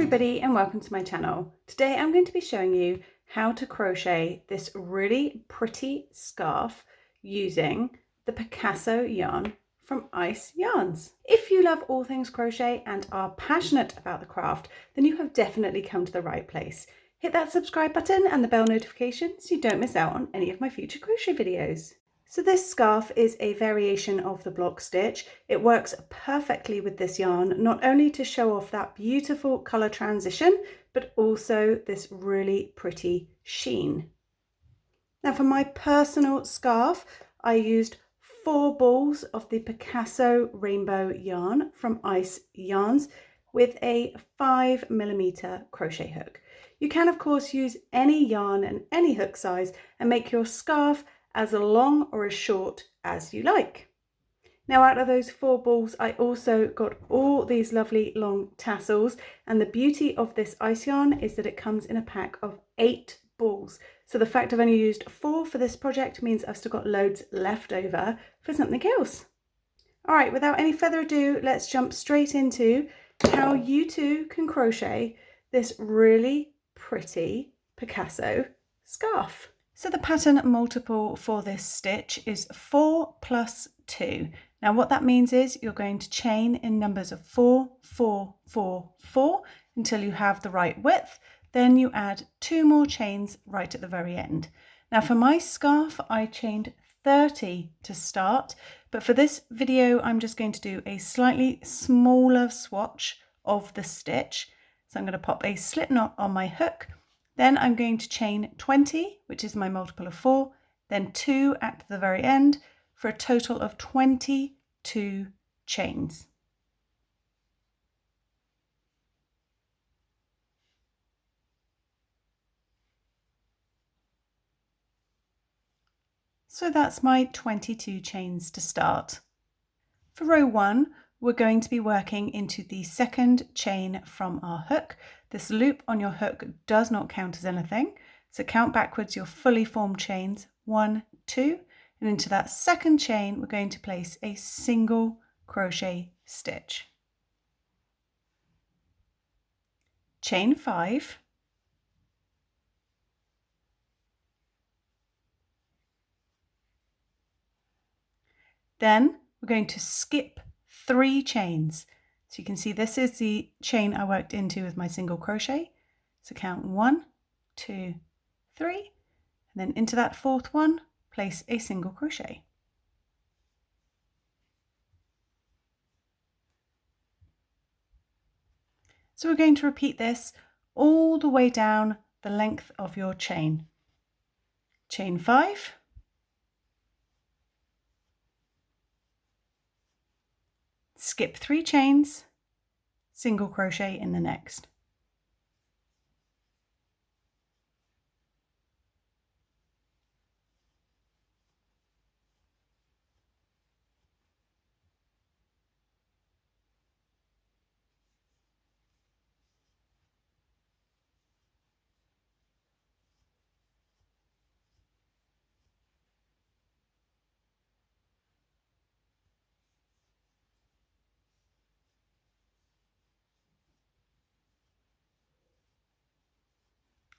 everybody and welcome to my channel. Today I'm going to be showing you how to crochet this really pretty scarf using the Picasso yarn from Ice Yarns. If you love all things crochet and are passionate about the craft, then you have definitely come to the right place. Hit that subscribe button and the bell notification so you don't miss out on any of my future crochet videos. So this scarf is a variation of the block stitch. It works perfectly with this yarn, not only to show off that beautiful colour transition, but also this really pretty sheen. Now for my personal scarf, I used 4 balls of the Picasso rainbow yarn from Ice Yarns with a 5mm crochet hook. You can of course use any yarn and any hook size and make your scarf as long or as short as you like. Now out of those 4 balls, I also got all these lovely long tassels, and the beauty of this ice yarn is that it comes in a pack of 8 balls. So the fact I've only used 4 for this project means I've still got loads left over for something else. All right, without any further ado, let's jump straight into how you too can crochet this really pretty Picasso scarf. So the pattern multiple for this stitch is 4 plus 2. Now what that means is you're going to chain in numbers of 4, 4, 4, 4 until you have the right width. Then you add 2 more chains right at the very end. Now for my scarf, I chained 30 to start, but for this video, I'm just going to do a slightly smaller swatch of the stitch. So I'm going to pop a slip knot on my hook. Then I'm going to chain 20, which is my multiple of 4, then 2 at the very end for a total of 22 chains. So that's my 22 chains to start. For row 1, we're going to be working into the second chain from our hook. This loop on your hook does not count as anything, so count backwards your fully formed chains, 1, 2, and into that second chain we're going to place a single crochet stitch. Chain 5, then we're going to skip 3 chains. So you can see this is the chain I worked into with my single crochet. So count 1, 2, 3, and then into that 4th one, place a single crochet. So we're going to repeat this all the way down the length of your chain. Chain 5, skip 3 chains, single crochet in the next.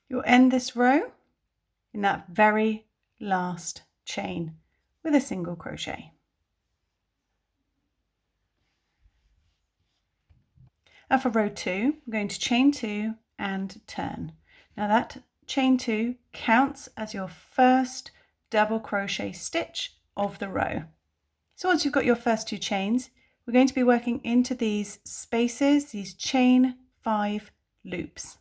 You'll end this row in that very last chain with a single crochet. Now for row 2, I'm going to chain 2 and turn. Now that chain 2 counts as your first double crochet stitch of the row. So once you've got your first 2 chains, we're going to be working into these spaces, these chain 5 loops.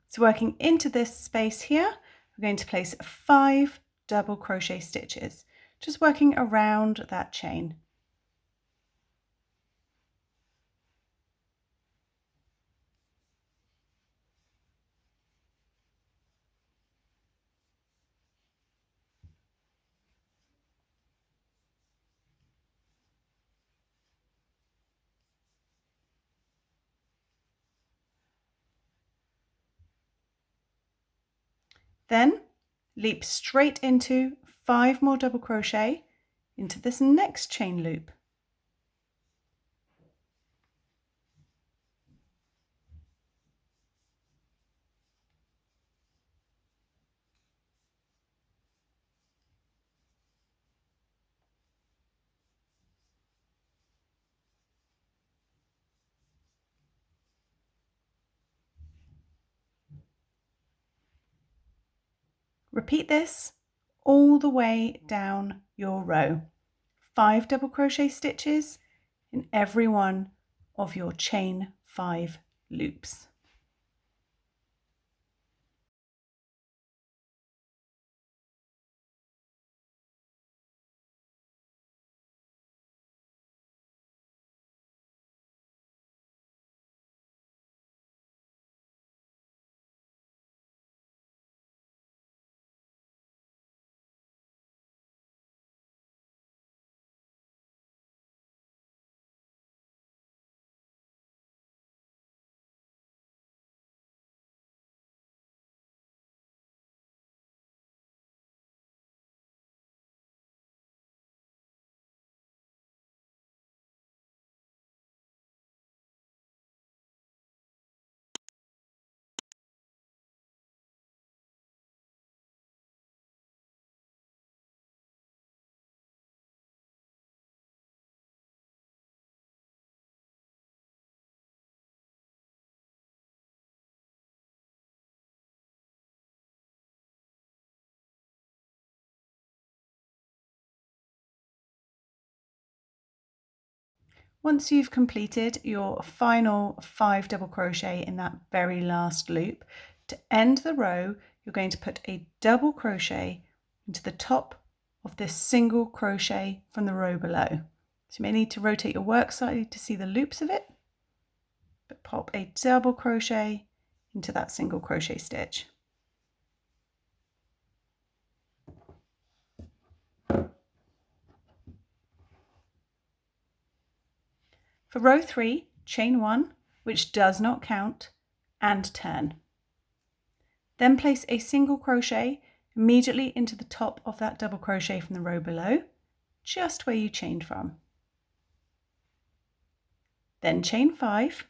So working into this space here, we're going to place 5 double crochet stitches, just working around that chain. Then leap straight into 5 more double crochet into this next chain loop. Repeat this all the way down your row. 5 double crochet stitches in every one of your chain 5 loops. Once you've completed your final 5 double crochet in that very last loop, to end the row, you're going to put a double crochet into the top of this single crochet from the row below. So you may need to rotate your work slightly to see the loops of it, but pop a double crochet into that single crochet stitch. For row 3, chain 1, which does not count, and turn. Then place a single crochet immediately into the top of that double crochet from the row below, just where you chained from. Then chain 5.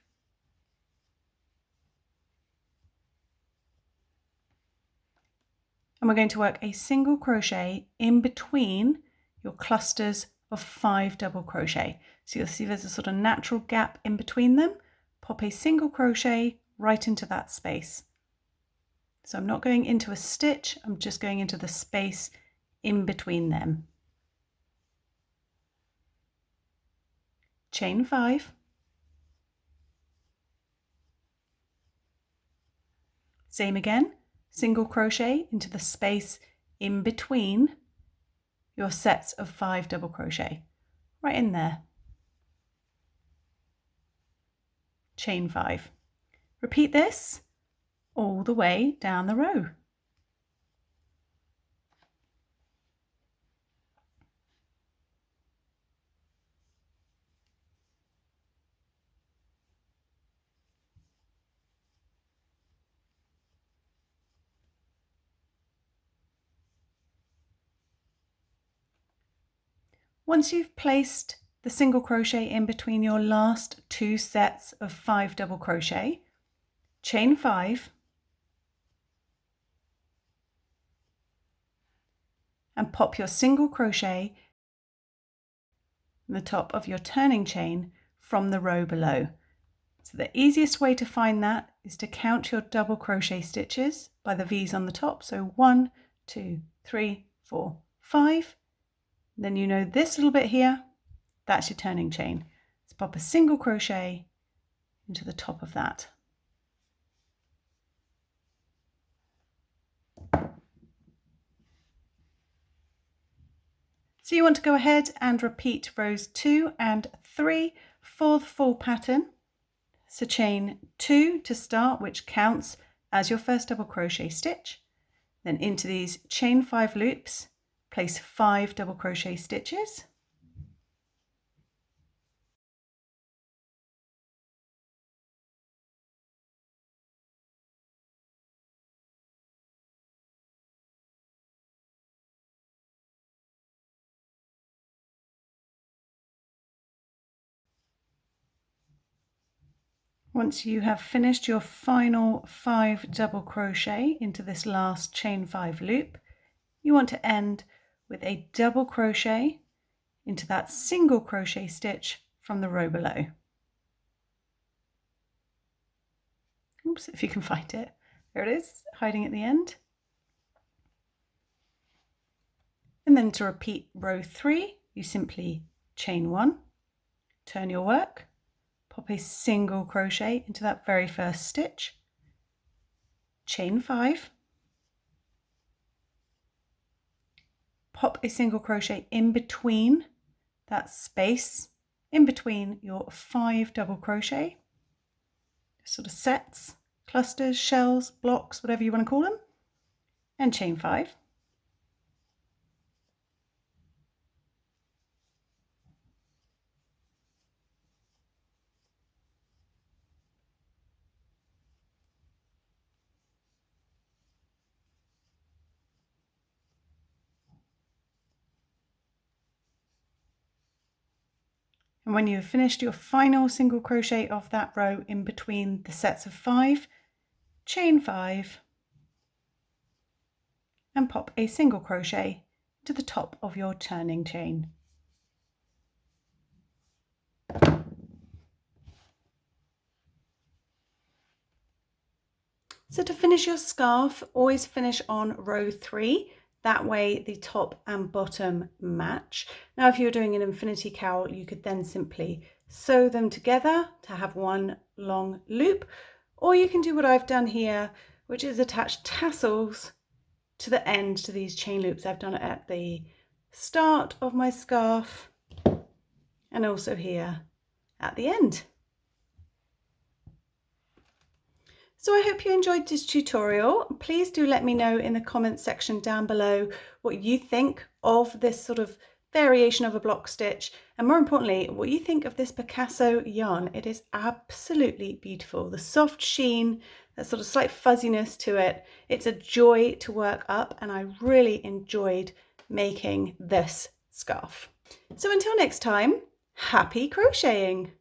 And we're going to work a single crochet in between your clusters of 5 double crochet. So you'll see there's a sort of natural gap in between them. Pop a single crochet right into that space. So I'm not going into a stitch, I'm just going into the space in between them. Chain 5. Same again, single crochet into the space in between your sets of 5 double crochet, right in there. Chain 5. Repeat this all the way down the row. Once you've placed the single crochet in between your last 2 sets of 5 double crochet, chain 5 and pop your single crochet in the top of your turning chain from the row below. So the easiest way to find that is to count your double crochet stitches by the V's on the top. So 1, 2, 3, 4, 5. Then you know this little bit here, that's your turning chain. So pop a single crochet into the top of that. So you want to go ahead and repeat rows 2 and 3 for the full pattern. So chain 2 to start, which counts as your first double crochet stitch. Then into these chain 5 loops, place 5 double crochet stitches. Once you have finished your final 5 double crochet into this last chain 5 loop, you want to end with a double crochet into that single crochet stitch from the row below. Oops, if you can find it. There it is, hiding at the end. And then to repeat row 3, you simply chain 1, turn your work, pop a single crochet into that very first stitch, chain 5, pop a single crochet in between that space, in between your 5 double crochet, sort of sets, clusters, shells, blocks, whatever you want to call them, and chain 5. And when you've finished your final single crochet of that row in between the sets of 5, chain 5 and pop a single crochet to the top of your turning chain. So to finish your scarf, always finish on row 3. That way the top and bottom match. Now if you're doing an infinity cowl, you could then simply sew them together to have one long loop, or you can do what I've done here, which is attach tassels to the end to these chain loops. I've done it at the start of my scarf and also here at the end. So I hope you enjoyed this tutorial. Please do let me know in the comments section down below what you think of this sort of variation of a block stitch, and more importantly, what you think of this Picasso yarn. It is absolutely beautiful. The soft sheen, that sort of slight fuzziness to it. It's a joy to work up, and I really enjoyed making this scarf. So until next time, happy crocheting!